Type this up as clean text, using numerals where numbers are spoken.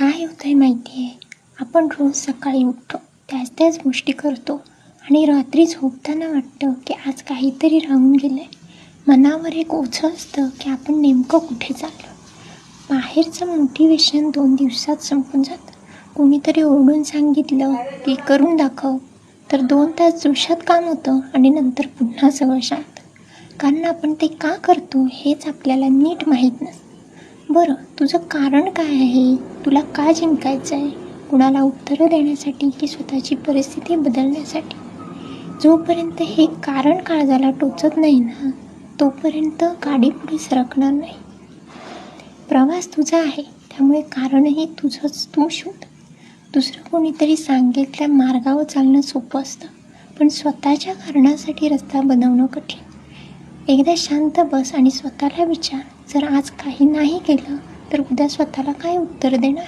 काय होतं आहे माहिती आहे, आपण रोज सकाळी उठतो, त्याच गोष्टी करतो आणि रात्री झोपताना वाटतं की आज काहीतरी राहून गेलं आहे. मनावर एक ओझं असतं की आपण नेमकं कुठे चाललो. बाहेरचं मोटिवेशन 2 दिवसात संपून जातं. कोणीतरी ओरडून सांगितलं की करून दाखव, तर 2 तास जोशात काम होतं आणि नंतर पुन्हा सगळं शांत. कारण आपण ते का करतो हेच आपल्याला नीट माहीत नसतं. बरं, तुझं कारण काय आहे? तुला का जिंकायचं आहे? कुणाला उत्तरं देण्यासाठी की स्वतःची परिस्थिती बदलण्यासाठी? जोपर्यंत हे कारण काळजाला टोचत नाही ना, तोपर्यंत गाडी पुढे सरकणार नाही. प्रवास तुझा आहे, त्यामुळे कारणही तुझंच तू शोध. दुसरं कोणीतरी सांगेल त्या मार्गावर चालणं सोपं असतं, पण स्वतःच्या कारणासाठी रस्ता बनवणं कठीण. एकदा शांत बस आणि स्वतःला विचार, जर आज काही नाही केलं तर उद्या स्वतःला काय उत्तर देणार?